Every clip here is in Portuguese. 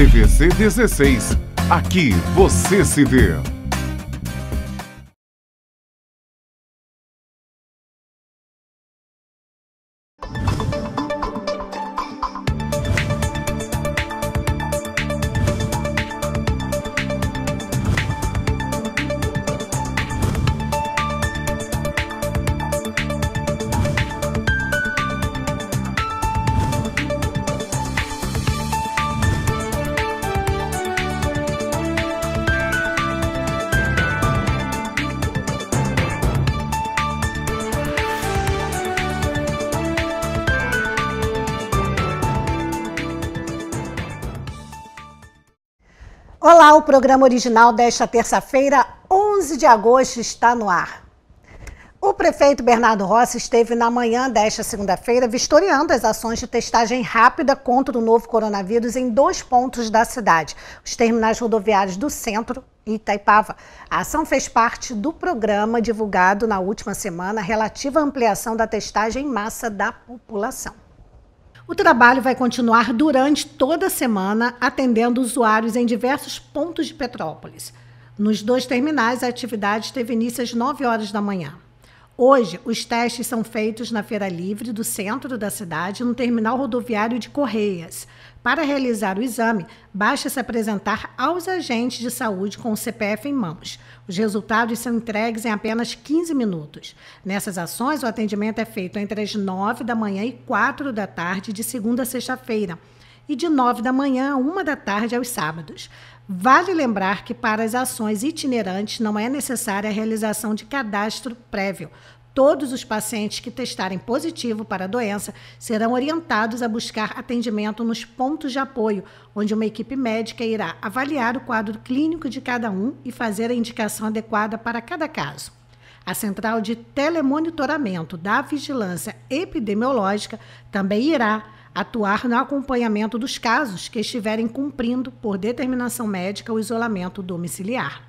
TVC 16. Aqui você se vê. Olá, o programa original desta terça-feira, 11 de agosto, está no ar. O prefeito Bernardo Rossi esteve na manhã desta segunda-feira vistoriando as ações de testagem rápida contra o novo coronavírus em 2 pontos da cidade, os terminais rodoviários do Centro e Itaipava. A ação fez parte do programa divulgado na última semana relativo à ampliação da testagem em massa da população. O trabalho vai continuar durante toda a semana, atendendo usuários em diversos pontos de Petrópolis. Nos 2 terminais, a atividade teve início às 9 horas da manhã. Hoje, os testes são feitos na Feira Livre do centro da cidade, no terminal rodoviário de Correias. Para realizar o exame, basta se apresentar aos agentes de saúde com o CPF em mãos. Os resultados são entregues em apenas 15 minutos. Nessas ações, o atendimento é feito entre as 9 da manhã e 4 da tarde, de segunda a sexta-feira, e de 9 da manhã a 1 da tarde aos sábados. Vale lembrar que para as ações itinerantes não é necessária a realização de cadastro prévio. Todos os pacientes que testarem positivo para a doença serão orientados a buscar atendimento nos pontos de apoio, onde uma equipe médica irá avaliar o quadro clínico de cada um e fazer a indicação adequada para cada caso. A Central de Telemonitoramento da Vigilância Epidemiológica também irá atuar no acompanhamento dos casos que estiverem cumprindo, por determinação médica, o isolamento domiciliar.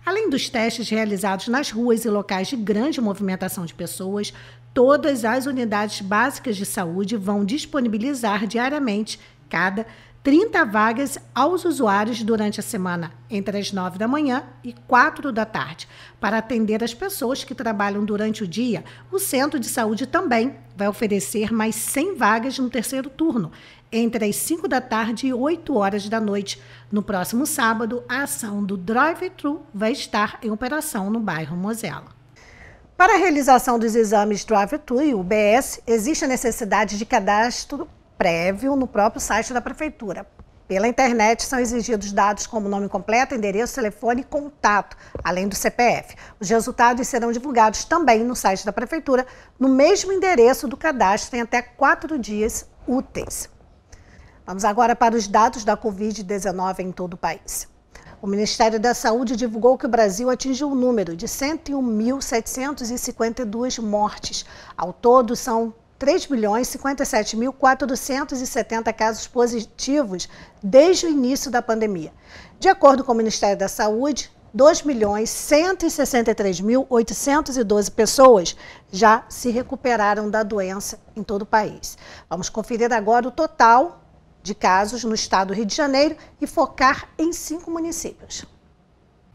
Além dos testes realizados nas ruas e locais de grande movimentação de pessoas, todas as unidades básicas de saúde vão disponibilizar diariamente cada 30 vagas aos usuários durante a semana, entre as 9 da manhã e 4 da tarde. Para atender as pessoas que trabalham durante o dia, o Centro de Saúde também vai oferecer mais 100 vagas no terceiro turno, entre as 5 da tarde e 8 horas da noite. No próximo sábado, a ação do Drive-Thru vai estar em operação no bairro Mosela. Para a realização dos exames Drive-Thru e UBS, existe a necessidade de cadastro prévio no próprio site da Prefeitura. Pela internet são exigidos dados como nome completo, endereço, telefone e contato, além do CPF. Os resultados serão divulgados também no site da Prefeitura, no mesmo endereço do cadastro, em até 4 dias úteis. Vamos agora para os dados da Covid-19 em todo o país. O Ministério da Saúde divulgou que o Brasil atingiu o número de 101.752 mortes. Ao todo, são 3.057.470 casos positivos desde o início da pandemia. De acordo com o Ministério da Saúde, 2.163.812 pessoas já se recuperaram da doença em todo o país. Vamos conferir agora o total de casos no estado do Rio de Janeiro e focar em 5 municípios.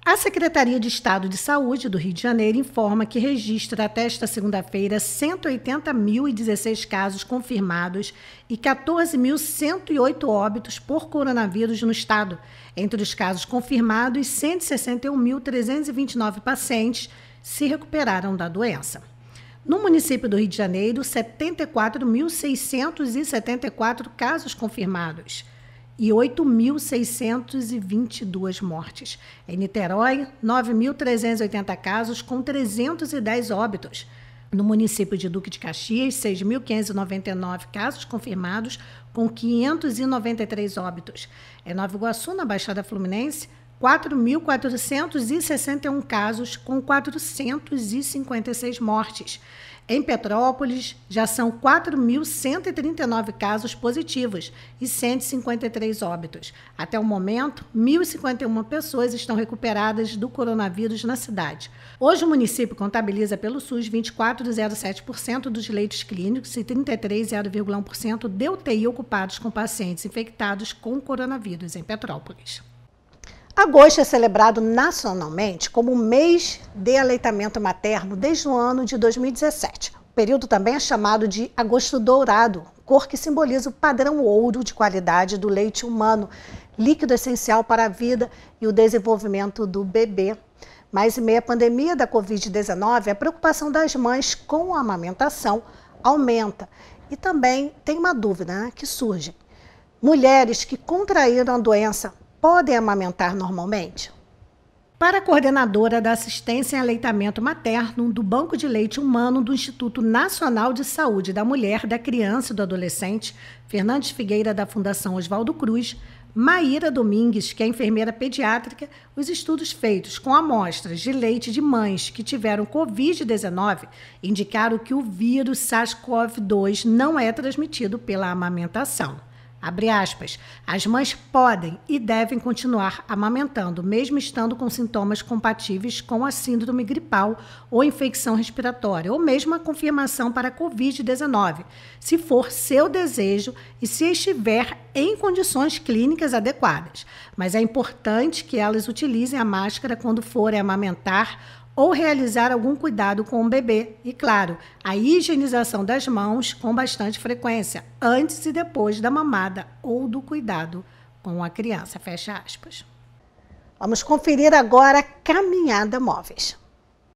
A Secretaria de Estado de Saúde do Rio de Janeiro informa que registra até esta segunda-feira 180.016 casos confirmados e 14.108 óbitos por coronavírus no estado. Entre os casos confirmados, 161.329 pacientes se recuperaram da doença. No município do Rio de Janeiro, 74.674 casos confirmados e 8.622 mortes. Em Niterói, 9.380 casos com 310 óbitos. No município de Duque de Caxias, 6.599 casos confirmados com 593 óbitos. Em Nova Iguaçu, na Baixada Fluminense, 4.461 casos, com 456 mortes. Em Petrópolis, já são 4.139 casos positivos e 153 óbitos. Até o momento, 1.051 pessoas estão recuperadas do coronavírus na cidade. Hoje, o município contabiliza pelo SUS 24,07% dos leitos clínicos e 33,01% de UTI ocupados com pacientes infectados com coronavírus em Petrópolis. Agosto é celebrado nacionalmente como o mês de aleitamento materno desde o ano de 2017. O período também é chamado de Agosto Dourado, cor que simboliza o padrão ouro de qualidade do leite humano, líquido essencial para a vida e o desenvolvimento do bebê. Mas em meio à pandemia da Covid-19, a preocupação das mães com a amamentação aumenta. E também tem uma dúvida, que surge. Mulheres que contraíram a doença podem amamentar normalmente? Para a coordenadora da Assistência em Aleitamento Materno do Banco de Leite Humano do Instituto Nacional de Saúde da Mulher, da Criança e do Adolescente, Fernandes Figueira, da Fundação Oswaldo Cruz, Maíra Domingues, que é enfermeira pediátrica, os estudos feitos com amostras de leite de mães que tiveram Covid-19 indicaram que o vírus SARS-CoV-2 não é transmitido pela amamentação. Abre aspas, as mães podem e devem continuar amamentando, mesmo estando com sintomas compatíveis com a síndrome gripal ou infecção respiratória, ou mesmo a confirmação para a Covid-19, se for seu desejo e se estiver em condições clínicas adequadas. Mas é importante que elas utilizem a máscara quando forem amamentar ou realizar algum cuidado com o bebê. E, claro, a higienização das mãos com bastante frequência, antes e depois da mamada ou do cuidado com a criança. Fecha aspas. Vamos conferir agora Caminhada Móveis.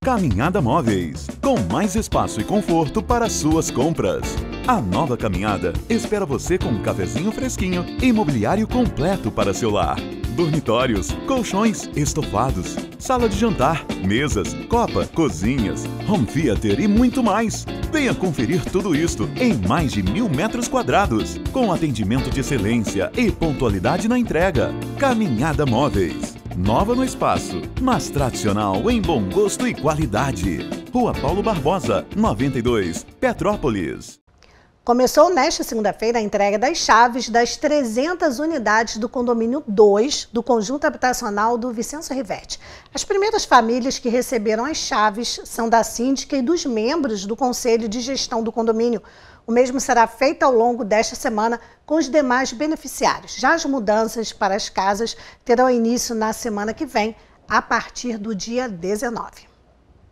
Caminhada Móveis, com mais espaço e conforto para suas compras. A nova Caminhada espera você com um cafezinho fresquinho e mobiliário completo para seu lar. Dormitórios, colchões, estofados, sala de jantar, mesas, copa, cozinhas, home theater e muito mais. Venha conferir tudo isto em mais de 1.000 metros quadrados, com atendimento de excelência e pontualidade na entrega. Caminhada Móveis. Nova no espaço, mas tradicional em bom gosto e qualidade. Rua Paulo Barbosa, 92, Petrópolis. Começou nesta segunda-feira a entrega das chaves das 300 unidades do condomínio 2 do conjunto habitacional do Vicenço Rivete. As primeiras famílias que receberam as chaves são da síndica e dos membros do Conselho de Gestão do condomínio. O mesmo será feito ao longo desta semana com os demais beneficiários. Já as mudanças para as casas terão início na semana que vem, a partir do dia 19.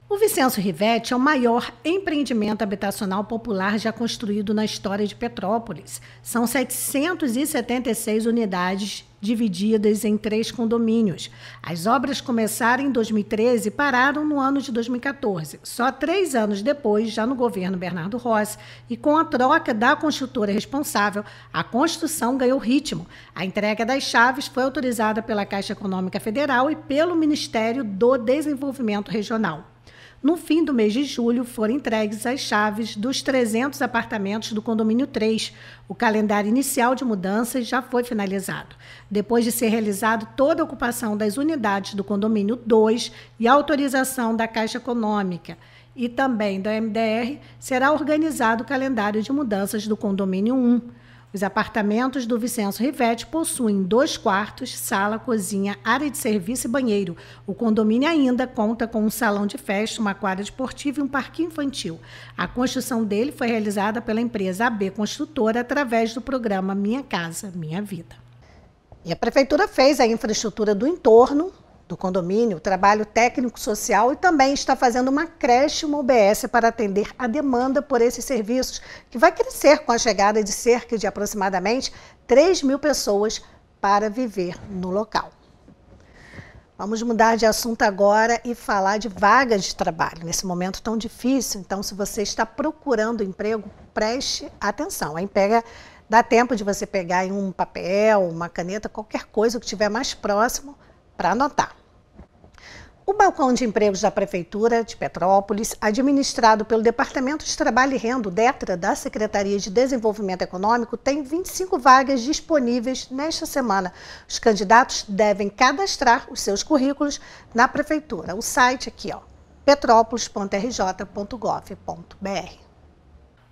O Vicenço Rivete é o maior empreendimento habitacional popular já construído na história de Petrópolis. São 776 unidades divididas em 3 condomínios. As obras começaram em 2013 e pararam no ano de 2014. Só 3 anos depois, já no governo Bernardo Rossi, e com a troca da construtora responsável, a construção ganhou ritmo. A entrega das chaves foi autorizada pela Caixa Econômica Federal e pelo Ministério do Desenvolvimento Regional. No fim do mês de julho, foram entregues as chaves dos 300 apartamentos do condomínio 3. O calendário inicial de mudanças já foi finalizado. Depois de ser realizado toda a ocupação das unidades do condomínio 2 e a autorização da Caixa Econômica e também da MDR, será organizado o calendário de mudanças do condomínio 1. Os apartamentos do Vicenço Rivete possuem 2 quartos, sala, cozinha, área de serviço e banheiro. O condomínio ainda conta com um salão de festa, uma quadra esportiva e um parquinho infantil. A construção dele foi realizada pela empresa AB Construtora através do programa Minha Casa, Minha Vida. E a Prefeitura fez a infraestrutura do entorno do condomínio, trabalho técnico-social e também está fazendo uma creche, uma UBS para atender a demanda por esses serviços, que vai crescer com a chegada de cerca de aproximadamente 3.000 pessoas para viver no local. Vamos mudar de assunto agora e falar de vagas de trabalho. Nesse momento tão difícil, então se você está procurando emprego, preste atenção. Dá tempo de você pegar em um papel, uma caneta, qualquer coisa que estiver mais próximo, para anotar. O balcão de empregos da Prefeitura de Petrópolis, administrado pelo Departamento de Trabalho e Renda, DETRA, da Secretaria de Desenvolvimento Econômico, tem 25 vagas disponíveis nesta semana. Os candidatos devem cadastrar os seus currículos na Prefeitura. O site aqui, petropolis.rj.gov.br.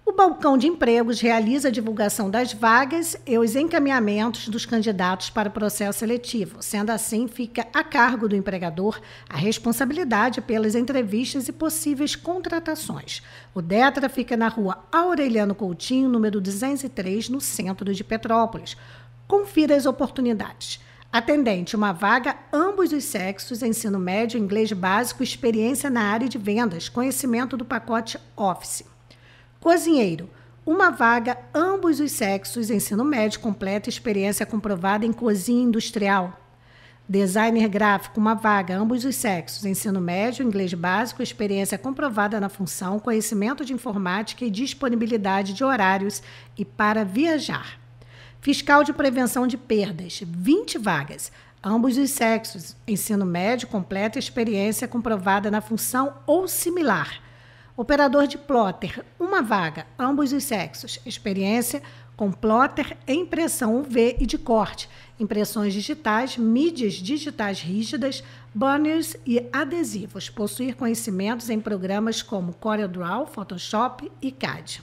O balcão de empregos realiza a divulgação das vagas e os encaminhamentos dos candidatos para o processo seletivo. Sendo assim, fica a cargo do empregador a responsabilidade pelas entrevistas e possíveis contratações. O DETRA fica na rua Aureliano Coutinho, número 203, no centro de Petrópolis. Confira as oportunidades. Atendente, uma vaga, ambos os sexos, ensino médio, inglês básico, experiência na área de vendas, conhecimento do pacote Office. Cozinheiro, uma vaga, ambos os sexos, ensino médio completo, experiência comprovada em cozinha industrial. Designer gráfico, uma vaga, ambos os sexos, ensino médio, inglês básico, experiência comprovada na função, conhecimento de informática e disponibilidade de horários e para viajar. Fiscal de prevenção de perdas, 20 vagas, ambos os sexos, ensino médio completo, experiência comprovada na função ou similar. Operador de plotter, uma vaga, ambos os sexos, experiência com plotter em impressão UV e de corte, impressões digitais, mídias digitais rígidas, banners e adesivos, possuir conhecimentos em programas como CorelDRAW, Photoshop e CAD.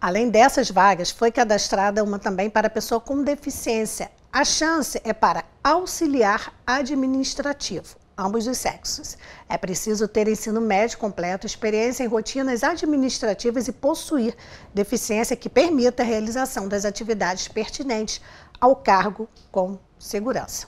Além dessas vagas, foi cadastrada uma também para pessoa com deficiência. A chance é para auxiliar administrativo, ambos os sexos. É preciso ter ensino médio completo, experiência em rotinas administrativas e possuir deficiência que permita a realização das atividades pertinentes ao cargo com segurança.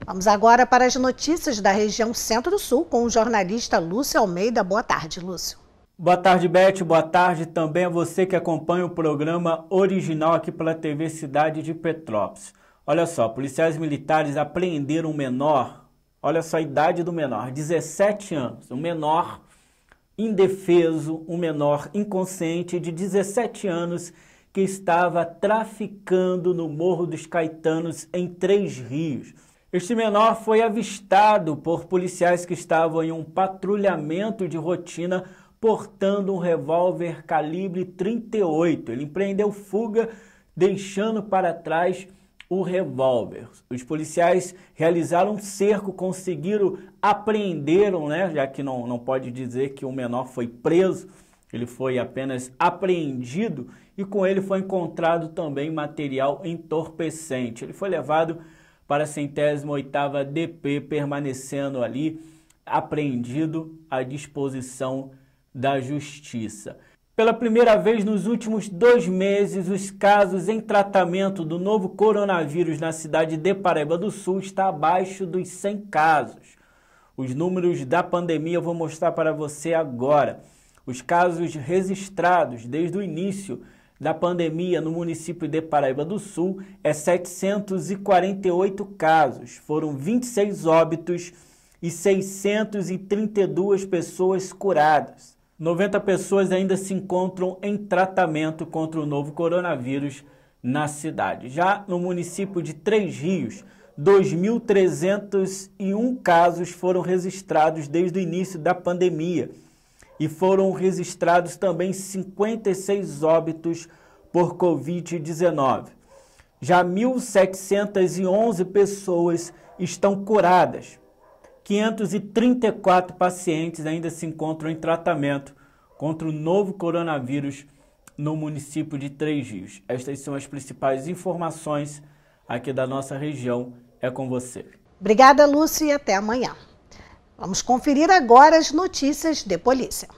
Vamos agora para as notícias da região Centro-Sul com o jornalista Lúcio Almeida. Boa tarde, Lúcio. Boa tarde, Beth. Boa tarde também a você que acompanha o programa original aqui pela TV Cidade de Petrópolis. Olha só, policiais militares apreenderam um menor. Olha só a idade do menor, 17 anos, um menor indefeso, um menor inconsciente de 17 anos que estava traficando no Morro dos Caetanos, em Três Rios. Este menor foi avistado por policiais que estavam em um patrulhamento de rotina portando um revólver calibre 38. Ele empreendeu fuga, deixando para trás o revólver. Os policiais realizaram um cerco, conseguiram, apreenderam, já que não pode dizer que o menor foi preso, ele foi apenas apreendido e com ele foi encontrado também material entorpecente. Ele foi levado para a 108ª DP, permanecendo ali apreendido à disposição da Justiça. Pela primeira vez nos últimos 2 meses, os casos em tratamento do novo coronavírus na cidade de Paraíba do Sul está abaixo dos 100 casos. Os números da pandemia eu vou mostrar para você agora. Os casos registrados desde o início da pandemia no município de Paraíba do Sul é 748 casos. Foram 26 óbitos e 632 pessoas curadas. 90 pessoas ainda se encontram em tratamento contra o novo coronavírus na cidade. Já no município de Três Rios, 2.301 casos foram registrados desde o início da pandemia e foram registrados também 56 óbitos por Covid-19. Já 1.711 pessoas estão curadas. 534 pacientes ainda se encontram em tratamento contra o novo coronavírus no município de Três Rios. Estas são as principais informações aqui da nossa região. É com você. Obrigada, Lúcia, e até amanhã. Vamos conferir agora as notícias de polícia.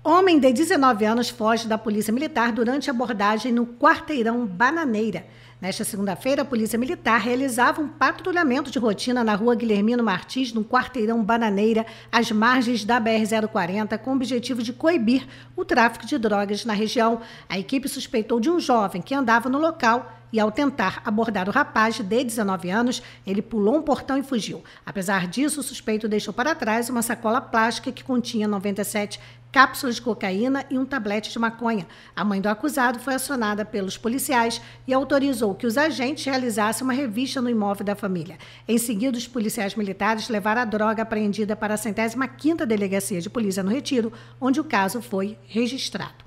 Homem de 19 anos foge da Polícia Militar durante abordagem no quarteirão Bananeira. Nesta segunda-feira, a Polícia Militar realizava um patrulhamento de rotina na rua Guilhermino Martins, no quarteirão Bananeira, às margens da BR-040, com o objetivo de coibir o tráfico de drogas na região. A equipe suspeitou de um jovem que andava no local e, ao tentar abordar o rapaz de 19 anos, ele pulou um portão e fugiu. Apesar disso, o suspeito deixou para trás uma sacola plástica que continha 97 cápsulas de cocaína e um tablete de maconha. A mãe do acusado foi acionada pelos policiais e autorizou que os agentes realizassem uma revista no imóvel da família. Em seguida, os policiais militares levaram a droga apreendida para a 105ª Delegacia de Polícia no Retiro, onde o caso foi registrado.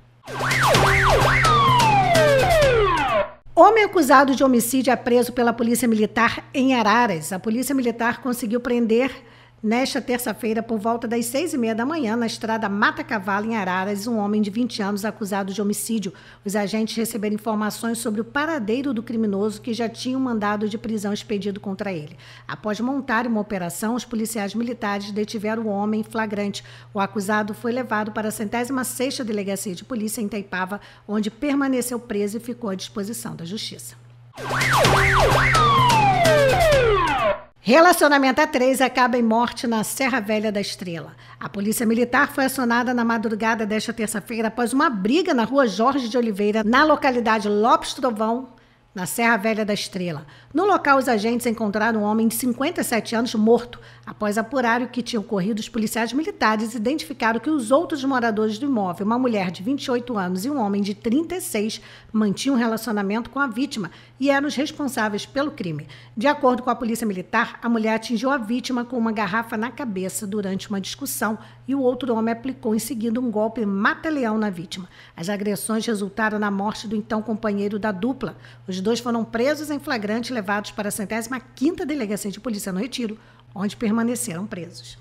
Homem acusado de homicídio é preso pela Polícia Militar em Araras. A Polícia Militar conseguiu prender nesta terça-feira, por volta das 6h30 da manhã, na estrada Mata Cavalo, em Araras, um homem de 20 anos acusado de homicídio. Os agentes receberam informações sobre o paradeiro do criminoso, que já tinha um mandado de prisão expedido contra ele. Após montar uma operação, os policiais militares detiveram o homem em flagrante. O acusado foi levado para a 106ª Delegacia de Polícia em Itaipava, onde permaneceu preso e ficou à disposição da Justiça. Relacionamento a 3 acaba em morte na Serra Velha da Estrela. A Polícia Militar foi acionada na madrugada desta terça-feira após uma briga na rua Jorge de Oliveira, na localidade Lopes Trovão, na Serra Velha da Estrela. No local, os agentes encontraram um homem de 57 anos morto. Após apurar o que tinha ocorrido, os policiais militares identificaram que os outros moradores do imóvel, uma mulher de 28 anos e um homem de 36, mantinham um relacionamento com a vítima e eram os responsáveis pelo crime. De acordo com a Polícia Militar, a mulher atingiu a vítima com uma garrafa na cabeça durante uma discussão e o outro homem aplicou em seguida um golpe mata-leão na vítima. As agressões resultaram na morte do então companheiro da dupla. Os dois foram presos em flagrante e levados para a 105ª Delegacia de Polícia no Retiro, onde permaneceram presos.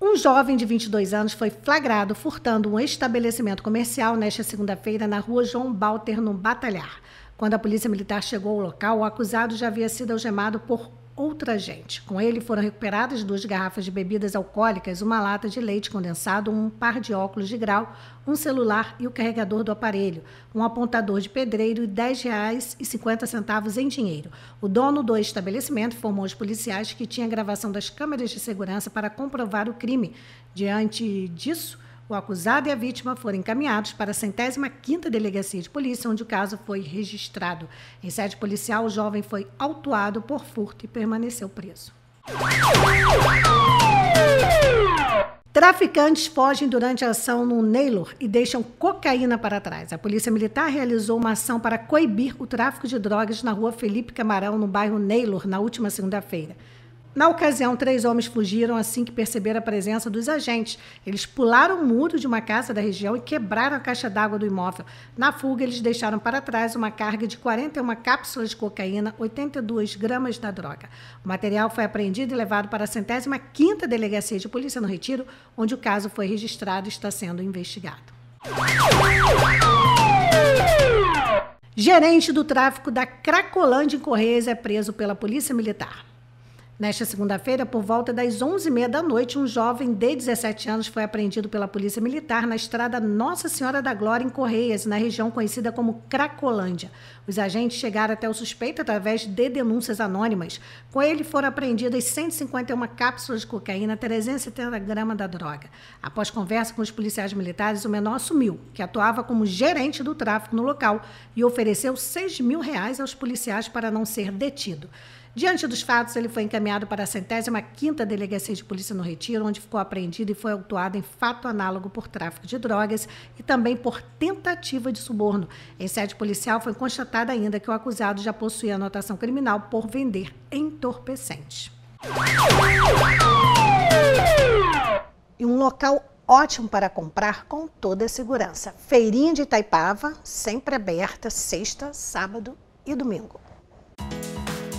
Um jovem de 22 anos foi flagrado furtando um estabelecimento comercial nesta segunda-feira na rua João Balter, no Batalhar. Quando a Polícia Militar chegou ao local, o acusado já havia sido algemado por outra agente. Com ele foram recuperadas 2 garrafas de bebidas alcoólicas, uma lata de leite condensado, um par de óculos de grau, um celular e o carregador do aparelho, um apontador de pedreiro e R$ 10,50 em dinheiro. O dono do estabelecimento informou aos policiais que tinha gravação das câmeras de segurança para comprovar o crime. Diante disso, o acusado e a vítima foram encaminhados para a 105ª Delegacia de Polícia, onde o caso foi registrado. Em sede policial, o jovem foi autuado por furto e permaneceu preso. Traficantes fogem durante a ação no Neylor e deixam cocaína para trás. A Polícia Militar realizou uma ação para coibir o tráfico de drogas na rua Felipe Camarão, no bairro Neylor, na última segunda-feira. Na ocasião, 3 homens fugiram assim que perceberam a presença dos agentes. Eles pularam o muro de uma casa da região e quebraram a caixa d'água do imóvel. Na fuga, eles deixaram para trás uma carga de 41 cápsulas de cocaína, 82 gramas da droga. O material foi apreendido e levado para a 105ª Delegacia de Polícia no Retiro, onde o caso foi registrado e está sendo investigado. Gerente do tráfico da Cracolândia em Correias é preso pela Polícia Militar. Nesta segunda-feira, por volta das 11h30 da noite, um jovem de 17 anos foi apreendido pela Polícia Militar na estrada Nossa Senhora da Glória, em Correias, na região conhecida como Cracolândia. Os agentes chegaram até o suspeito através de denúncias anônimas. Com ele foram apreendidas 151 cápsulas de cocaína, 370 gramas da droga. Após conversa com os policiais militares, o menor assumiu que atuava como gerente do tráfico no local e ofereceu R$6.000 aos policiais para não ser detido. Diante dos fatos, ele foi encaminhado para a 105ª Delegacia de Polícia no Retiro, onde ficou apreendido e foi autuado em fato análogo por tráfico de drogas e também por tentativa de suborno. Em sede policial, foi constatado ainda que o acusado já possuía anotação criminal por vender entorpecentes. E um local ótimo para comprar com toda a segurança. Feirinha de Itaipava, sempre aberta, sexta, sábado e domingo.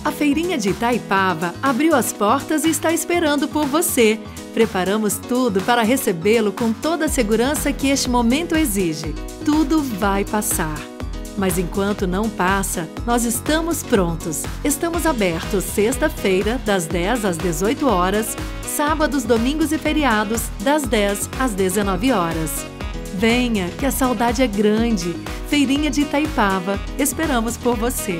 A Feirinha de Itaipava abriu as portas e está esperando por você. Preparamos tudo para recebê-lo com toda a segurança que este momento exige. Tudo vai passar. Mas enquanto não passa, nós estamos prontos. Estamos abertos sexta-feira, das 10 às 18 horas, sábados, domingos e feriados, das 10 às 19 horas. Venha, que a saudade é grande. Feirinha de Itaipava, esperamos por você.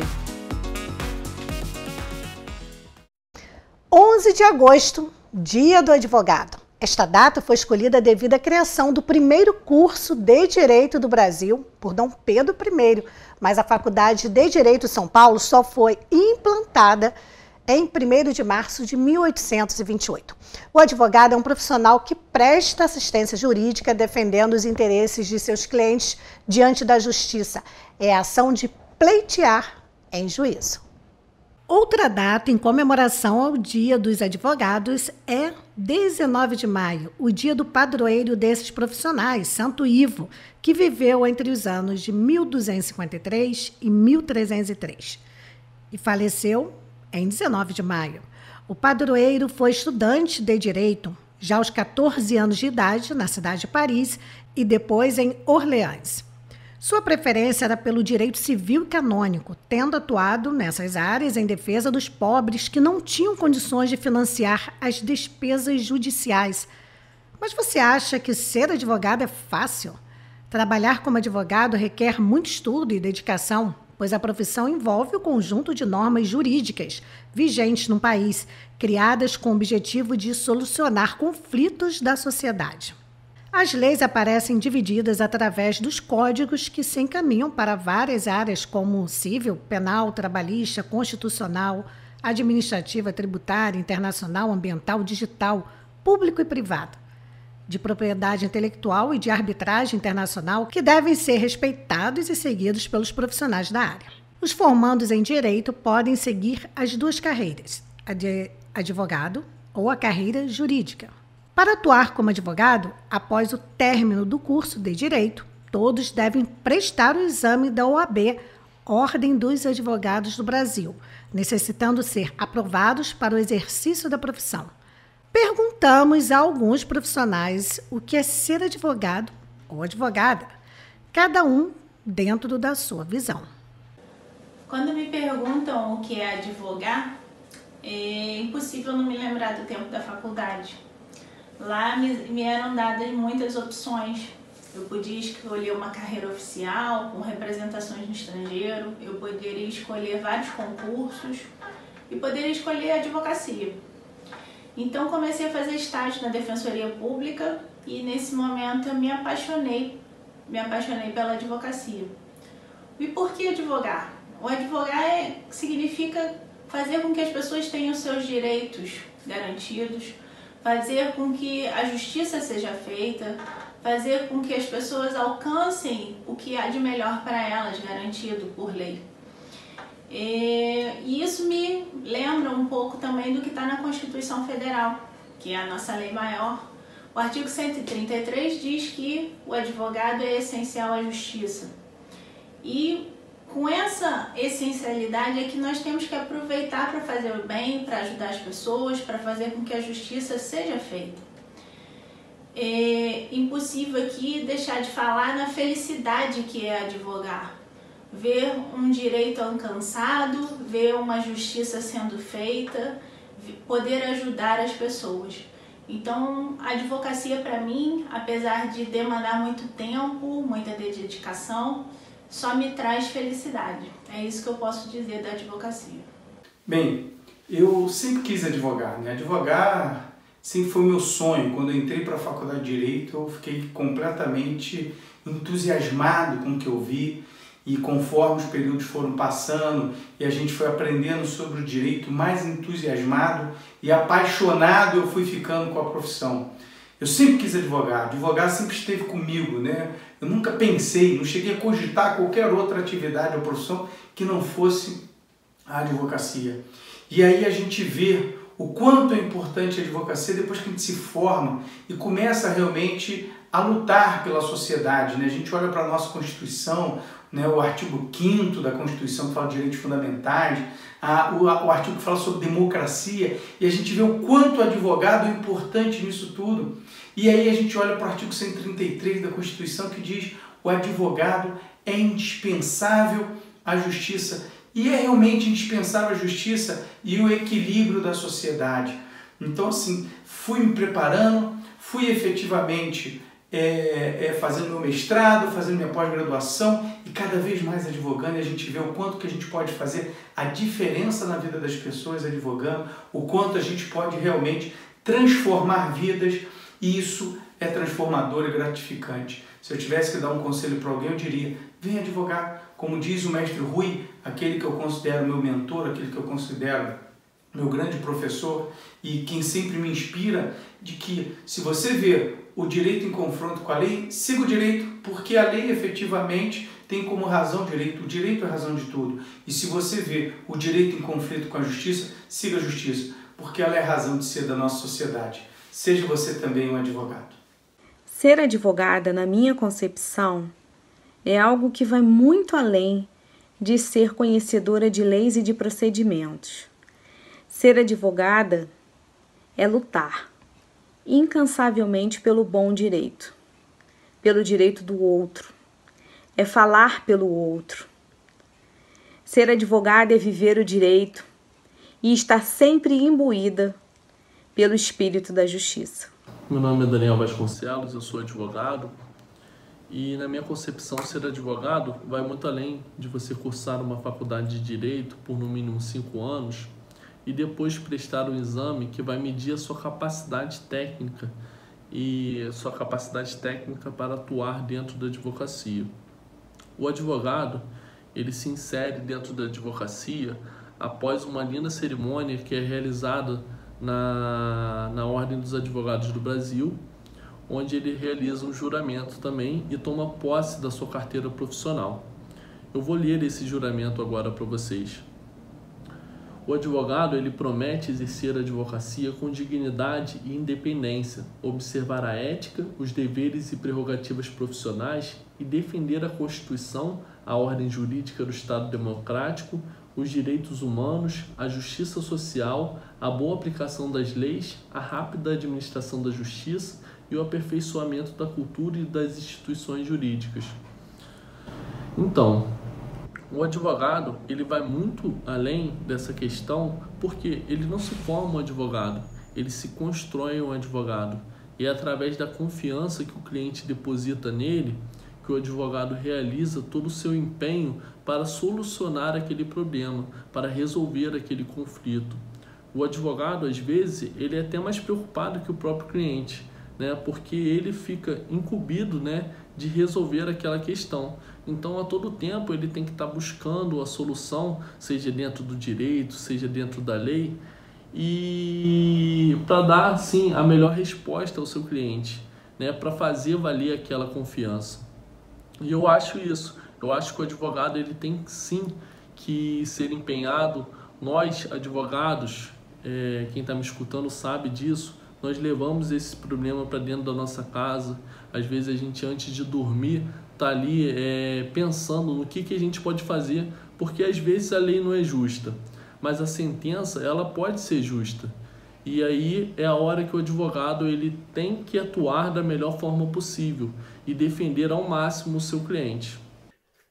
11 de agosto, Dia do Advogado. Esta data foi escolhida devido à criação do primeiro curso de Direito do Brasil por Dom Pedro I, mas a Faculdade de Direito de São Paulo só foi implantada em 1º de março de 1828. O advogado é um profissional que presta assistência jurídica defendendo os interesses de seus clientes diante da justiça. É a ação de pleitear em juízo. Outra data em comemoração ao Dia dos Advogados é 19 de maio, o dia do padroeiro desses profissionais, Santo Ivo, que viveu entre os anos de 1253 e 1303 e faleceu em 19 de maio. O padroeiro foi estudante de Direito já aos 14 anos de idade na cidade de Paris e depois em Orleans. Sua preferência era pelo direito civil e canônico, tendo atuado nessas áreas em defesa dos pobres que não tinham condições de financiar as despesas judiciais. Mas você acha que ser advogado é fácil? Trabalhar como advogado requer muito estudo e dedicação, pois a profissão envolve o conjunto de normas jurídicas vigentes no país, criadas com o objetivo de solucionar conflitos da sociedade. As leis aparecem divididas através dos códigos que se encaminham para várias áreas como civil, penal, trabalhista, constitucional, administrativa, tributária, internacional, ambiental, digital, público e privado, de propriedade intelectual e de arbitragem internacional, que devem ser respeitados e seguidos pelos profissionais da área. Os formandos em direito podem seguir as duas carreiras, a de advogado ou a carreira jurídica. Para atuar como advogado, após o término do curso de Direito, todos devem prestar o exame da OAB, Ordem dos Advogados do Brasil, necessitando ser aprovados para o exercício da profissão. Perguntamos a alguns profissionais o que é ser advogado ou advogada, cada um dentro da sua visão. Quando me perguntam o que é advogar, é impossível não me lembrar do tempo da faculdade. Lá me eram dadas muitas opções. Eu podia escolher uma carreira oficial, com representações no estrangeiro, eu poderia escolher vários concursos e poderia escolher a advocacia. Então comecei a fazer estágio na Defensoria Pública e nesse momento eu me apaixonei pela advocacia. E por que advogar? O advogar significa fazer com que as pessoas tenham seus direitos garantidos, fazer com que a justiça seja feita, fazer com que as pessoas alcancem o que há de melhor para elas, garantido por lei. E isso me lembra um pouco também do que está na Constituição Federal, que é a nossa lei maior. O artigo 133 diz que o advogado é essencial à justiça. E com essa essencialidade é que nós temos que aproveitar para fazer o bem, para ajudar as pessoas, para fazer com que a justiça seja feita. É impossível aqui deixar de falar na felicidade que é advogar. Ver um direito alcançado, ver uma justiça sendo feita, poder ajudar as pessoas. Então, a advocacia para mim, apesar de demandar muito tempo, muita dedicação, só me traz felicidade. É isso que eu posso dizer da advocacia. Bem, eu sempre quis advogar, né? Advogar sempre foi o meu sonho. Quando eu entrei para a faculdade de Direito, eu fiquei completamente entusiasmado com o que eu vi. E conforme os períodos foram passando e a gente foi aprendendo sobre o direito, mais entusiasmado e apaixonado eu fui ficando com a profissão. Eu sempre quis advogar sempre esteve comigo, né? Eu nunca pensei, não cheguei a cogitar qualquer outra atividade ou profissão que não fosse a advocacia. E aí a gente vê o quanto é importante a advocacia depois que a gente se forma e começa realmente a lutar pela sociedade, né? A gente olha para a nossa Constituição, né? O artigo 5º da Constituição que fala de direitos fundamentais, o artigo que fala sobre democracia, e a gente vê o quanto o advogado é importante nisso tudo. E aí a gente olha para o artigo 133 da Constituição que diz: o advogado é indispensável à justiça. E é realmente indispensável a justiça e o equilíbrio da sociedade. Então, assim, fui me preparando, fui efetivamente fazendo meu mestrado, fazendo minha pós-graduação e cada vez mais advogando, e a gente vê o quanto que a gente pode fazer a diferença na vida das pessoas advogando, o quanto a gente pode realmente transformar vidas E isso é transformador e gratificante. Se eu tivesse que dar um conselho para alguém, eu diria: vem advogar. Como diz o mestre Rui, aquele que eu considero meu mentor, aquele que eu considero meu grande professor e quem sempre me inspira, de que se você vê o direito em confronto com a lei, siga o direito, porque a lei efetivamente tem como razão o direito é a razão de tudo. E se você vê o direito em conflito com a justiça, siga a justiça, porque ela é a razão de ser da nossa sociedade. Seja você também um advogado. Ser advogada, na minha concepção, é algo que vai muito além de ser conhecedora de leis e de procedimentos. Ser advogada é lutar incansavelmente pelo bom direito, pelo direito do outro, é falar pelo outro. Ser advogada é viver o direito e estar sempre imbuída pelo espírito da justiça. Meu nome é Daniel Vasconcelos, eu sou advogado e, na minha concepção, ser advogado vai muito além de você cursar uma faculdade de Direito por no mínimo 5 anos e depois prestar um exame que vai medir a sua capacidade técnica para atuar dentro da advocacia. O advogado, ele se insere dentro da advocacia após uma linda cerimônia que é realizada na Ordem dos Advogados do Brasil, onde ele realiza um juramento também e toma posse da sua carteira profissional. Eu vou ler esse juramento agora para vocês. O advogado, ele promete exercer a advocacia com dignidade e independência, observar a ética, os deveres e prerrogativas profissionais e defender a Constituição, a ordem jurídica do Estado democrático, os direitos humanos, a justiça social, a boa aplicação das leis, a rápida administração da justiça e o aperfeiçoamento da cultura e das instituições jurídicas. Então, o advogado, ele vai muito além dessa questão, porque ele não se forma um advogado, ele se constrói um advogado. E é através da confiança que o cliente deposita nele que o advogado realiza todo o seu empenho para solucionar aquele problema, para resolver aquele conflito. O advogado, às vezes, ele é até mais preocupado que o próprio cliente, né? Porque ele fica incumbido, né, de resolver aquela questão. Então, a todo tempo, ele tem que estar buscando a solução, seja dentro do direito, seja dentro da lei, e para dar, sim, a melhor resposta ao seu cliente, né, para fazer valer aquela confiança. E eu acho isso. Eu acho que o advogado, ele tem sim que ser empenhado. Nós, advogados, quem está me escutando sabe disso, nós levamos esse problema para dentro da nossa casa. Às vezes a gente, antes de dormir, está ali pensando no que a gente pode fazer, porque às vezes a lei não é justa, mas a sentença, ela pode ser justa. E aí é a hora que o advogado, ele tem que atuar da melhor forma possível e defender ao máximo o seu cliente.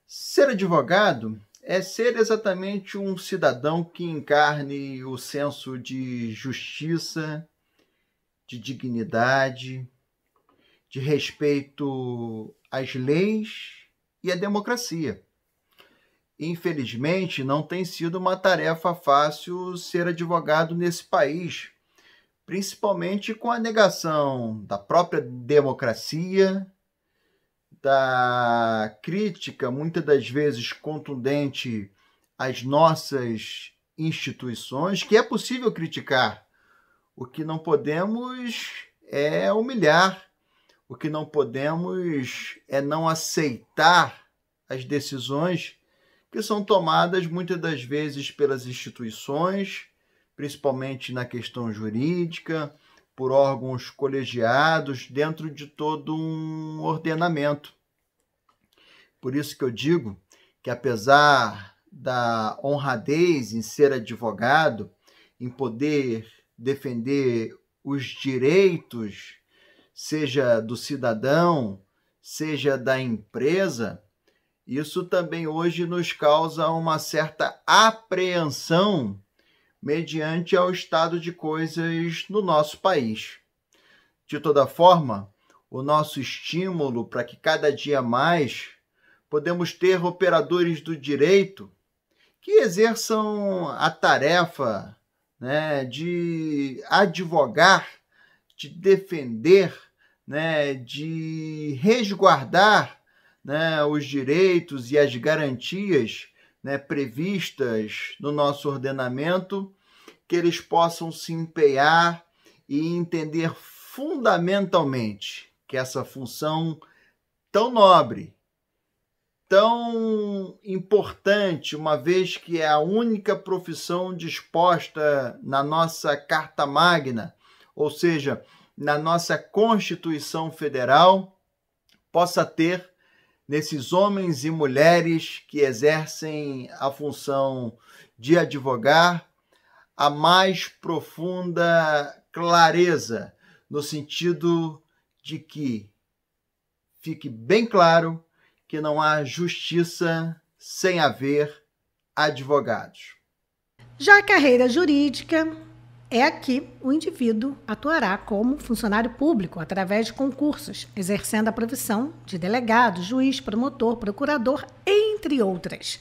Ser advogado é ser exatamente um cidadão que encarne o senso de justiça, de dignidade, de respeito às leis e à democracia. Infelizmente, não tem sido uma tarefa fácil ser advogado nesse país, principalmente com a negação da própria democracia, da crítica, muitas das vezes contundente, às nossas instituições, que é possível criticar. O que não podemos é humilhar, o que não podemos é não aceitar as decisões que são tomadas muitas das vezes pelas instituições, principalmente na questão jurídica, por órgãos colegiados, dentro de todo um ordenamento. Por isso que eu digo que, apesar da honradez em ser advogado, em poder defender os direitos, seja do cidadão, seja da empresa, isso também hoje nos causa uma certa apreensão mediante ao estado de coisas no nosso país. De toda forma, o nosso estímulo para que cada dia mais podemos ter operadores do direito que exerçam a tarefa, né, de advogar de defender, né, de resguardar, né, os direitos e as garantias, né, previstas no nosso ordenamento, que eles possam se empenhar e entender fundamentalmente que essa função tão nobre, tão importante, uma vez que é a única profissão disposta na nossa Carta Magna, ou seja, na nossa Constituição Federal, possa ter nesses homens e mulheres que exercem a função de advogar a mais profunda clareza, no sentido de que fique bem claro que não há justiça sem haver advogados. Já a carreira jurídica é aqui o indivíduo atuará como funcionário público através de concursos, exercendo a profissão de delegado, juiz, promotor, procurador, entre outras.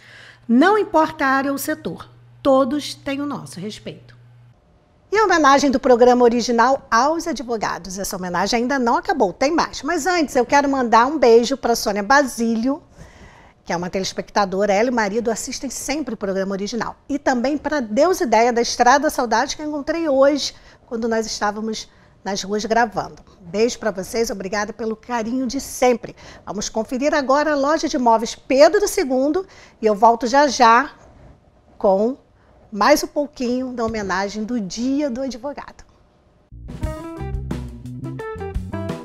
Não importa a área ou setor, todos têm o nosso respeito. E a homenagem do programa original aos advogados. Essa homenagem ainda não acabou, tem mais. Mas antes eu quero mandar um beijo para a Sônia Basílio, que é uma telespectadora. Ela e o marido assistem sempre o programa original. E também para Deus Ideia da Estrada Saudade, que eu encontrei hoje, quando nós estávamos nas ruas gravando. Beijo para vocês, obrigada pelo carinho de sempre. Vamos conferir agora a loja de imóveis Pedro II e eu volto já já com mais um pouquinho da homenagem do Dia do Advogado.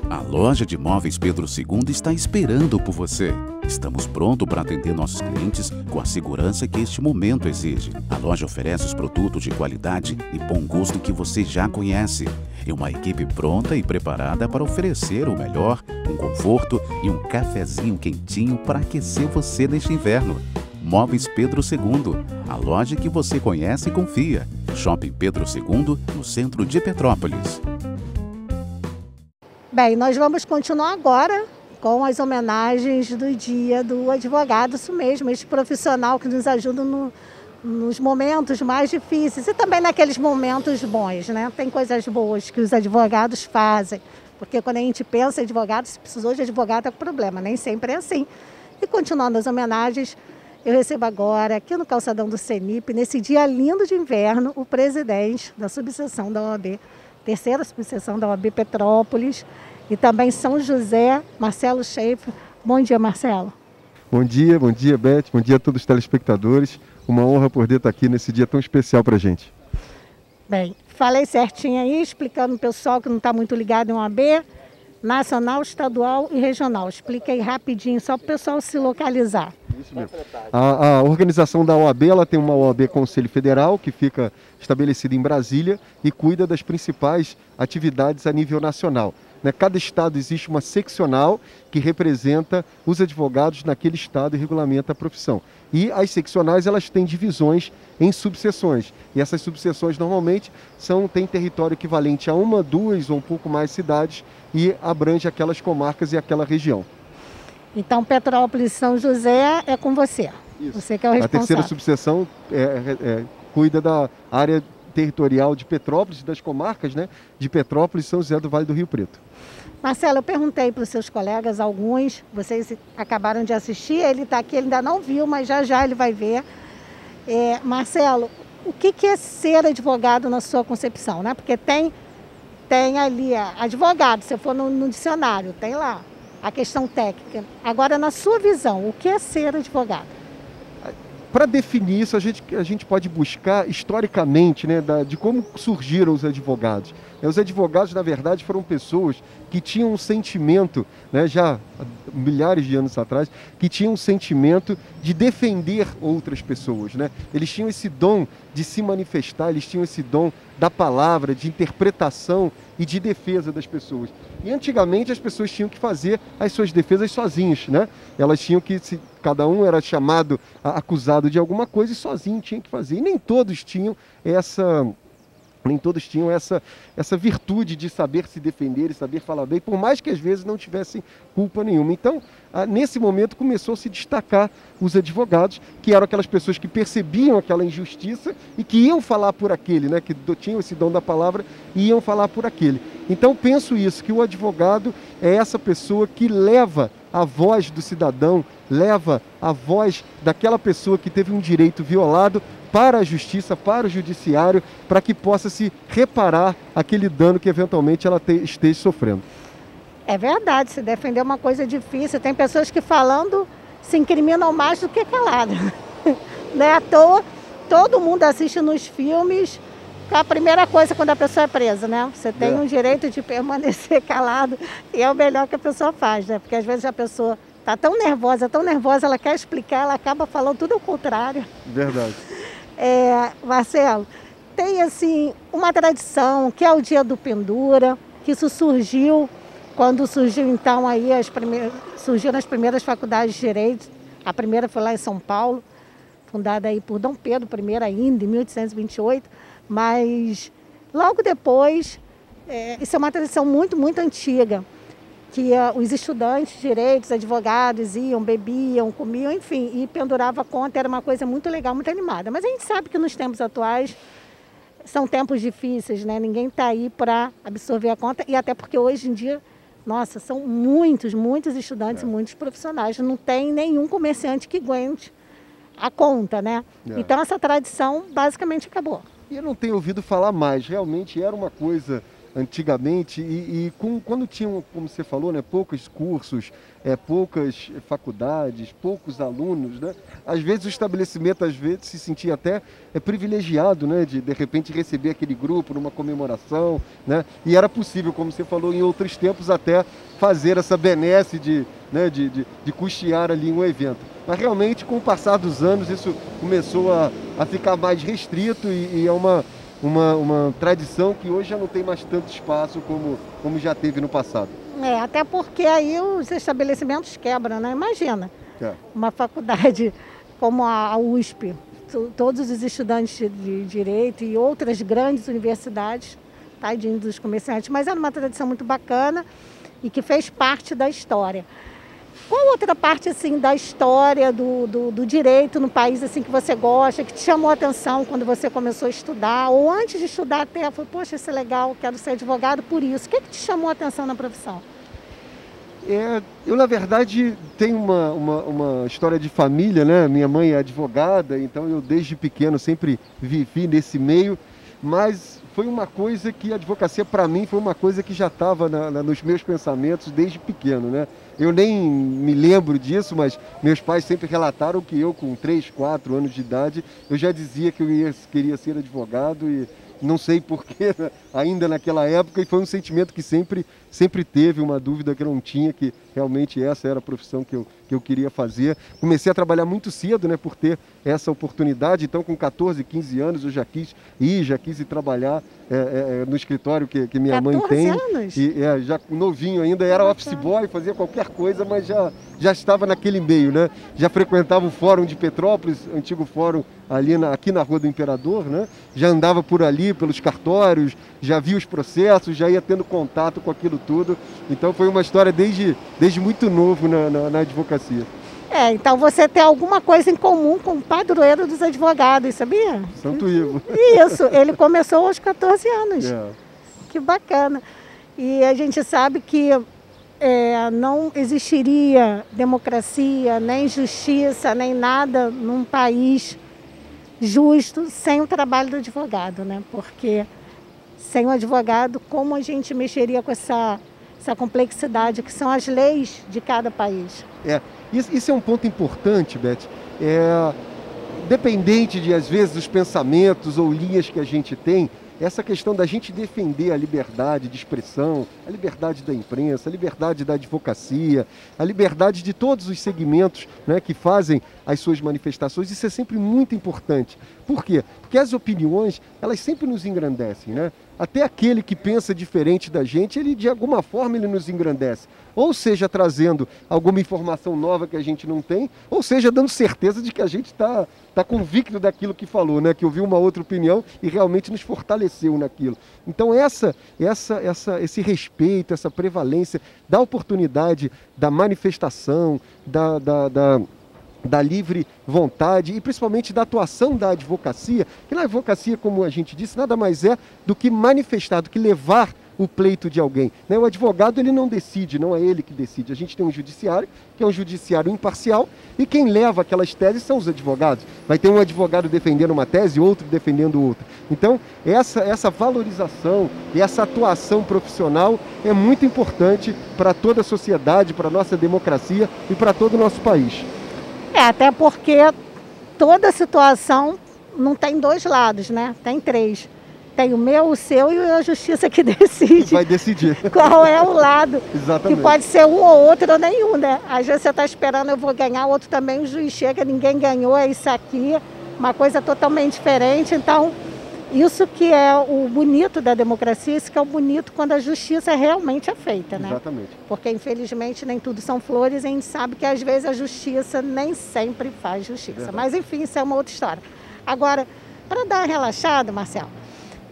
A loja de imóveis Pedro II está esperando por você. Estamos prontos para atender nossos clientes com a segurança que este momento exige. A loja oferece os produtos de qualidade e bom gosto que você já conhece. E uma equipe pronta e preparada para oferecer o melhor, um conforto e um cafezinho quentinho para aquecer você neste inverno. Móveis Pedro II, a loja que você conhece e confia. Shopping Pedro II, no centro de Petrópolis. Bem, nós vamos continuar agora com as homenagens do Dia do Advogado, isso mesmo, este profissional que nos ajuda nos momentos mais difíceis e também naqueles momentos bons, né? Tem coisas boas que os advogados fazem, porque quando a gente pensa em advogado, se precisou de advogado é problema, nem sempre é assim. E continuando as homenagens, eu recebo agora, aqui no calçadão do CENIP, nesse dia lindo de inverno, o presidente da subseção da OAB, terceira subseção da OAB Petrópolis, e também São José, Marcelo Schaefer. Bom dia, Marcelo. Bom dia, Beth, bom dia a todos os telespectadores. Uma honra poder estar aqui nesse dia tão especial para a gente. Bem, falei certinho aí, explicando o pessoal que não está muito ligado em OAB, nacional, estadual e regional. Expliquei rapidinho, só para o pessoal se localizar. Isso mesmo. A organização da OAB, ela tem uma OAB Conselho Federal, que fica estabelecida em Brasília e cuida das principais atividades a nível nacional. Cada estado existe uma seccional que representa os advogados naquele estado e regulamenta a profissão. E as seccionais, elas têm divisões em subseções. E essas subseções normalmente têm território equivalente a uma, duas ou um pouco mais cidades e abrange aquelas comarcas e aquela região. Então, Petrópolis e São José é com você. Isso. Você que é o responsável. A terceira subseção cuida da área territorial de Petrópolis, das comarcas, né, de Petrópolis e São José do Vale do Rio Preto. Marcelo, eu perguntei para os seus colegas, alguns, vocês acabaram de assistir, ele está aqui, ele ainda não viu, mas já já ele vai ver. Marcelo, o que é ser advogado na sua concepção, né? Porque tem ali advogado, se eu for no dicionário, tem lá a questão técnica. Agora, na sua visão, o que é ser advogado? Para definir isso, a gente pode buscar historicamente, né, de como surgiram os advogados. Os advogados, na verdade, foram pessoas que tinham um sentimento, né, já há milhares de anos atrás, que tinham um sentimento de defender outras pessoas, né? Eles tinham esse dom de se manifestar, eles tinham esse dom da palavra, de interpretação e de defesa das pessoas. E antigamente as pessoas tinham que fazer as suas defesas sozinhas, né? Elas tinham que, cada um era chamado, acusado de alguma coisa e sozinho tinha que fazer. E nem todos tinham Nem todos tinham essa virtude de saber se defender e saber falar bem, por mais que às vezes não tivessem culpa nenhuma. Então, nesse momento começou a se destacar os advogados, que eram aquelas pessoas que percebiam aquela injustiça e que iam falar por aquele, né, que tinham esse dom da palavra e iam falar por aquele. Então, penso isso, que o advogado é essa pessoa que leva a voz do cidadão, leva a voz daquela pessoa que teve um direito violado para a justiça, para o judiciário, para que possa se reparar aquele dano que eventualmente ela esteja sofrendo. É verdade, se defender é uma coisa difícil. Tem pessoas que falando se incriminam mais do que calado. Não é à toa, todo mundo assiste nos filmes, a primeira coisa quando a pessoa é presa, né? Você tem um direito de permanecer calado e é o melhor que a pessoa faz, né? Porque às vezes a pessoa está tão nervosa, ela quer explicar, ela acaba falando tudo ao contrário. Verdade. Marcelo, tem assim uma tradição que é o Dia do Pendura, que isso surgiu quando surgiu então aí surgiram as primeiras faculdades de Direito. A primeira foi lá em São Paulo, fundada aí por Dom Pedro I ainda, em 1828, mas logo depois, isso é uma tradição muito, muito antiga, que os estudantes de direitos, advogados iam, bebiam, comiam, enfim, e pendurava a conta, era uma coisa muito legal, muito animada. Mas a gente sabe que nos tempos atuais são tempos difíceis, né? Ninguém está aí para absorver a conta, e até porque hoje em dia, nossa, são muitos estudantes, muitos profissionais, não tem nenhum comerciante que aguente a conta, né? Então essa tradição basicamente acabou. E eu não tenho ouvido falar mais, realmente era uma coisa antigamente quando tinham, como você falou, né, poucos cursos, poucas faculdades, poucos alunos, né? Às vezes o estabelecimento se sentia até privilegiado, né, de repente receber aquele grupo numa comemoração, né? E era possível, como você falou, em outros tempos até fazer essa benesse de custear ali um evento. Mas realmente, com o passar dos anos, isso começou a ficar mais restrito e é uma tradição que hoje já não tem mais tanto espaço como já teve no passado. Até porque aí os estabelecimentos quebram, né? Imagina, uma faculdade como a USP, todos os estudantes de Direito e outras grandes universidades, tadinho dos comerciantes, mas era uma tradição muito bacana e que fez parte da história. Qual outra parte assim da história do direito no país assim que você gosta, que te chamou a atenção quando você começou a estudar, ou antes de estudar até, falou, poxa, isso é legal, quero ser advogado por isso. O que te chamou a atenção na profissão? Eu, na verdade, tenho uma história de família, né? Minha mãe é advogada, então eu desde pequeno sempre vivi nesse meio, mas foi uma coisa que a advocacia para mim foi uma coisa que já estava nos meus pensamentos desde pequeno, né? Eu nem me lembro disso, mas meus pais sempre relataram que eu, com 3, 4 anos de idade, eu já dizia que eu queria ser advogado e não sei porquê ainda naquela época, e foi um sentimento que sempre teve, uma dúvida que eu não tinha, que realmente essa era a profissão que eu queria fazer. Comecei a trabalhar muito cedo, né, por ter essa oportunidade, então com 14, 15 anos eu já quis ir trabalhar no escritório que minha mãe tem. 14 anos? E já novinho ainda, era office boy, fazia qualquer coisa, mas já estava naquele meio, né? Já frequentava o Fórum de Petrópolis, antigo fórum aqui na Rua do Imperador, né? Já andava por ali, pelos cartórios, já via os processos, já ia tendo contato com aquilo tudo. Então foi uma história desde muito novo na advocacia. Então você tem alguma coisa em comum com o padroeiro dos advogados, sabia? Santo Ivo. Isso, ele começou aos 14 anos. Que bacana. E a gente sabe que não existiria democracia, nem justiça, nem nada num país justo sem o trabalho do advogado, né? Porque sem o advogado, como a gente mexeria com essa complexidade que são as leis de cada país? Isso é um ponto importante, Beth. Dependente de, às vezes, dos pensamentos ou linhas que a gente tem, essa questão da gente defender a liberdade de expressão, a liberdade da imprensa, a liberdade da advocacia, a liberdade de todos os segmentos, né, que fazem as suas manifestações, isso é sempre muito importante. Por quê? Porque as opiniões, elas sempre nos engrandecem, né? Até aquele que pensa diferente da gente, ele de alguma forma ele nos engrandece. Ou seja, trazendo alguma informação nova que a gente não tem, ou seja, dando certeza de que a gente está convicto daquilo que falou, né? Que ouviu uma outra opinião e realmente nos fortaleceu cresceu naquilo. Então esse respeito, essa prevalência da oportunidade, da manifestação, da livre vontade e principalmente da atuação da advocacia, que na advocacia, como a gente disse, nada mais é do que manifestar, do que levar o pleito de alguém. Né? O advogado, ele não decide, não é ele que decide. A gente tem um judiciário, que é um judiciário imparcial, e quem leva aquelas teses são os advogados. Vai ter um advogado defendendo uma tese, outro defendendo outra. Então, essa valorização e essa atuação profissional é muito importante para toda a sociedade, para a nossa democracia e para todo o nosso país. Até porque toda situação não tem dois lados, né? Tem três. Tem o meu, o seu e a justiça que decide. Vai decidir. Qual é o lado. Exatamente. Que pode ser um ou outro ou nenhum, né? Às vezes você está esperando, eu vou ganhar, o outro também, o juiz chega, ninguém ganhou, é isso aqui. Uma coisa totalmente diferente. Então, isso que é o bonito da democracia, isso que é o bonito quando a justiça realmente é feita, né? Exatamente. Porque, infelizmente, nem tudo são flores e a gente sabe que, às vezes, a justiça nem sempre faz justiça. Verdade. Mas, enfim, isso é uma outra história. Agora, para dar uma relaxada, Marcelo,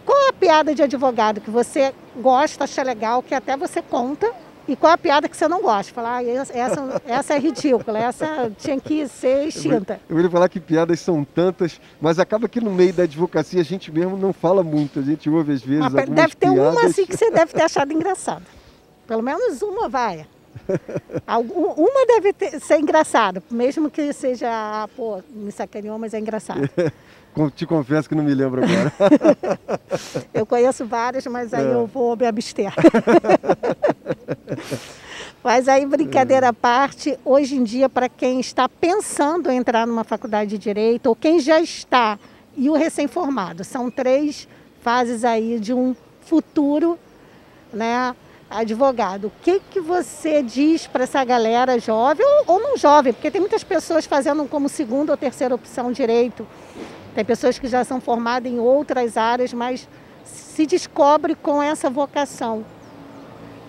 qual é a piada de advogado que você gosta, acha legal, que até você conta? E qual é a piada que você não gosta? Falar, essa é ridícula, essa tinha que ser extinta. Eu vou falar que piadas são tantas, mas acaba que no meio da advocacia a gente mesmo não fala muito. A gente ouve às vezes algumas deve ter piadas. uma assim que você deve ter achado engraçada. Pelo menos uma vai. Uma deve ser engraçada, mesmo que seja, me sacaneou, mas é engraçado. Te confesso que não me lembro agora. Eu conheço várias, mas aí eu vou me abster. Mas aí, brincadeira à parte, hoje em dia, para quem está pensando em entrar numa faculdade de Direito, ou quem já está, e o recém-formado, são 3 fases aí de um futuro, né, advogado. O que você diz para essa galera jovem, ou não jovem, porque tem muitas pessoas fazendo como segunda ou terceira opção Direito, tem pessoas que já são formadas em outras áreas, mas se descobre com essa vocação.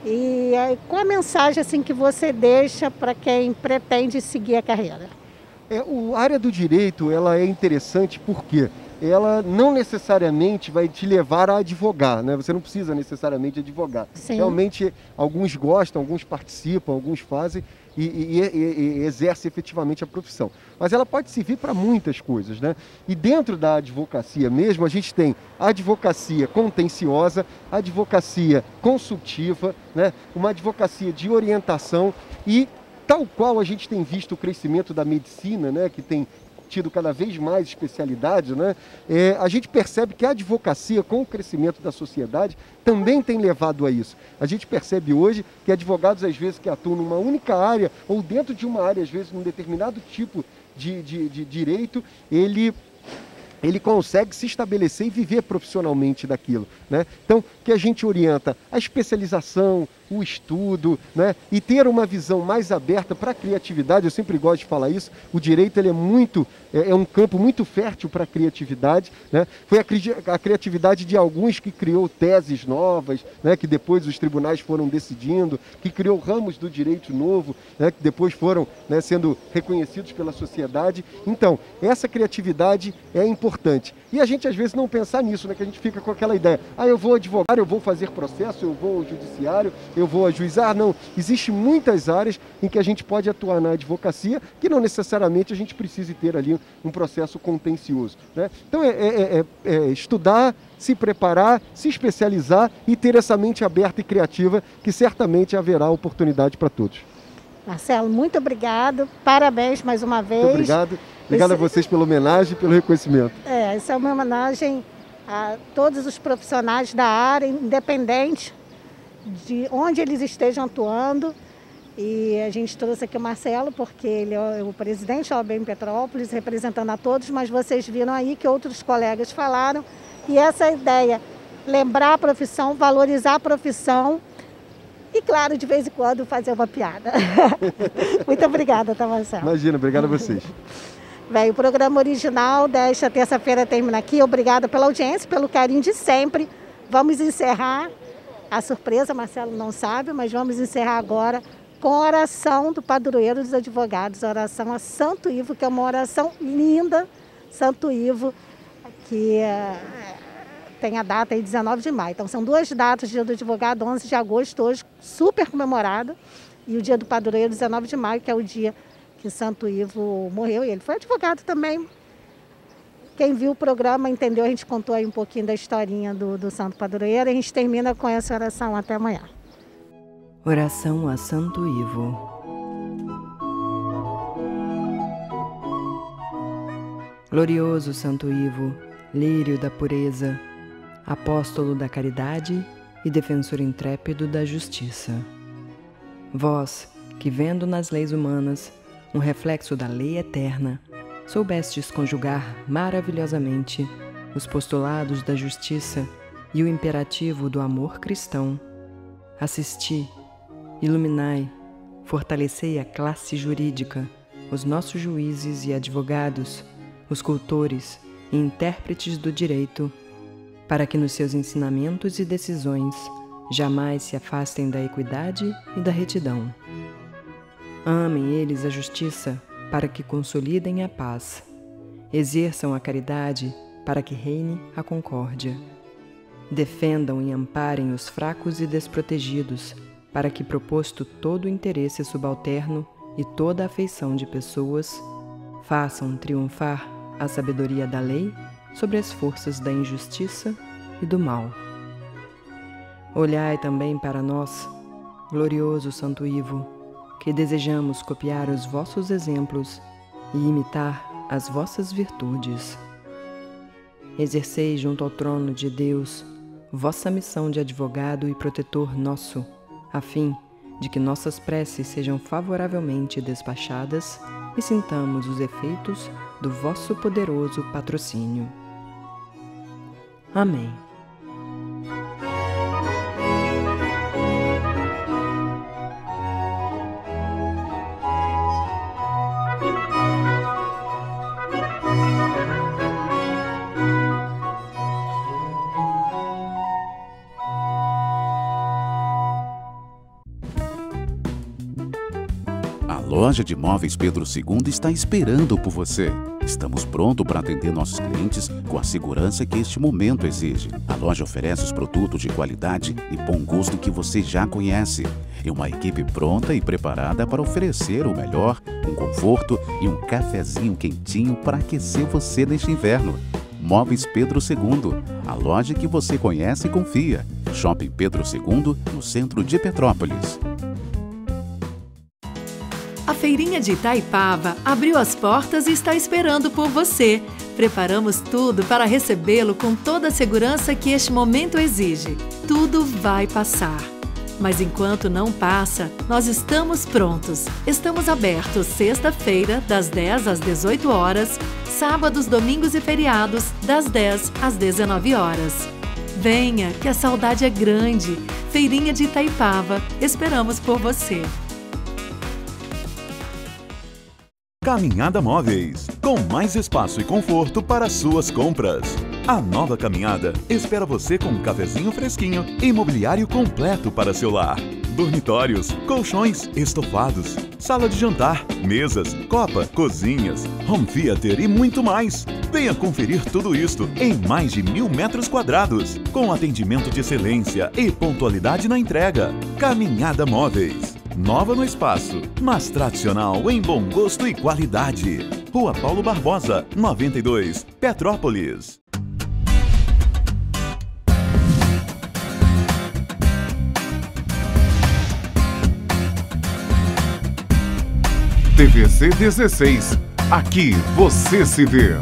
E qual a mensagem assim, que você deixa para quem pretende seguir a carreira? A área do direito ela é interessante porque ela não necessariamente vai te levar a advogar, né? Você não precisa necessariamente advogar. Sim. Realmente, alguns gostam, alguns participam, alguns fazem e exercem efetivamente a profissão. Mas ela pode servir para muitas coisas, né? E dentro da advocacia mesmo, a gente tem a advocacia contenciosa, a advocacia consultiva, né? Uma advocacia de orientação e tal qual a gente tem visto o crescimento da medicina, né? Que tem tido cada vez mais especialidades, né? A gente percebe que a advocacia, com o crescimento da sociedade, também tem levado a isso. A gente percebe hoje que advogados, às vezes, que atuam numa única área, ou dentro de uma área, às vezes, num determinado tipo de direito, ele consegue se estabelecer e viver profissionalmente daquilo, né? Então, que a gente orienta a especialização, o estudo, né? E ter uma visão mais aberta para a criatividade. Eu sempre gosto de falar isso. O direito ele é um campo muito fértil para a criatividade, né? Foi a criatividade de alguns que criou teses novas, né? Que depois os tribunais foram decidindo, que criou ramos do direito novo, né? Que depois foram, né, sendo reconhecidos pela sociedade. Então, essa criatividade é importante. E a gente às vezes não pensar nisso, né? Que a gente fica com aquela ideia, eu vou advogar, eu vou fazer processo, eu vou ao judiciário, eu vou ajuizar. Não, existem muitas áreas em que a gente pode atuar na advocacia, que não necessariamente a gente precise ter ali um processo contencioso, né? Então estudar, se preparar, se especializar e ter essa mente aberta e criativa, que certamente haverá oportunidade para todos. Marcelo, muito obrigado, parabéns mais uma vez. Muito obrigado. Obrigado a vocês pela homenagem e pelo reconhecimento. Essa é uma homenagem a todos os profissionais da área, independente de onde eles estejam atuando. E a gente trouxe aqui o Marcelo, porque ele é o presidente da OAB em Petrópolis, representando a todos, mas vocês viram aí que outros colegas falaram. E essa ideia, lembrar a profissão, valorizar a profissão e, claro, de vez em quando fazer uma piada. Muito obrigada, tá, Marcelo? Imagina, obrigado a vocês. Bem, o programa original desta terça-feira termina aqui. Obrigada pela audiência, pelo carinho de sempre. Vamos encerrar a surpresa, Marcelo não sabe, mas vamos encerrar agora com a oração do padroeiro dos advogados, a oração a Santo Ivo, que é uma oração linda, Santo Ivo, que tem a data aí 19 de maio. Então são 2 datas, dia do advogado, 11 de agosto, hoje super comemorado, e o dia do padroeiro, 19 de maio, que é o dia que Santo Ivo morreu, e ele foi advogado também. Quem viu o programa entendeu, a gente contou aí um pouquinho da historinha do Santo Padroeiro, e a gente termina com essa oração até amanhã. Oração a Santo Ivo. Glorioso Santo Ivo, lírio da pureza, apóstolo da caridade e defensor intrépido da justiça. Vós, que vendo nas leis humanas um reflexo da lei eterna, soubestes conjugar maravilhosamente os postulados da justiça e o imperativo do amor cristão, assisti, iluminai, fortalecei a classe jurídica, os nossos juízes e advogados, os cultores e intérpretes do direito, para que nos seus ensinamentos e decisões jamais se afastem da equidade e da retidão. Amem eles a justiça, para que consolidem a paz. Exerçam a caridade, para que reine a concórdia. Defendam e amparem os fracos e desprotegidos, para que, proposto todo o interesse subalterno e toda a afeição de pessoas, façam triunfar a sabedoria da lei sobre as forças da injustiça e do mal. Olhai também para nós, glorioso Santo Ivo, que desejamos copiar os vossos exemplos e imitar as vossas virtudes. Exercei junto ao trono de Deus vossa missão de advogado e protetor nosso, a fim de que nossas preces sejam favoravelmente despachadas e sintamos os efeitos do vosso poderoso patrocínio. Amém. A loja de móveis Pedro II está esperando por você. Estamos prontos para atender nossos clientes com a segurança que este momento exige. A loja oferece os produtos de qualidade e bom gosto que você já conhece. E uma equipe pronta e preparada para oferecer o melhor, um conforto e um cafezinho quentinho para aquecer você neste inverno. Móveis Pedro II, a loja que você conhece e confia. Shopping Pedro II, no centro de Petrópolis. A Feirinha de Itaipava abriu as portas e está esperando por você. Preparamos tudo para recebê-lo com toda a segurança que este momento exige. Tudo vai passar. Mas enquanto não passa, nós estamos prontos. Estamos abertos sexta-feira, das 10 às 18 horas, sábados, domingos e feriados, das 10 às 19 horas. Venha, que a saudade é grande. Feirinha de Itaipava, esperamos por você. Caminhada Móveis, com mais espaço e conforto para suas compras. A nova caminhada espera você com um cafezinho fresquinho e mobiliário completo para seu lar. Dormitórios, colchões, estofados, sala de jantar, mesas, copa, cozinhas, home theater e muito mais. Venha conferir tudo isto em mais de 1.000 metros quadrados, com atendimento de excelência e pontualidade na entrega. Caminhada Móveis. Nova no espaço, mas tradicional em bom gosto e qualidade. Rua Paulo Barbosa, 92, Petrópolis. TVC 16. Aqui você se vê.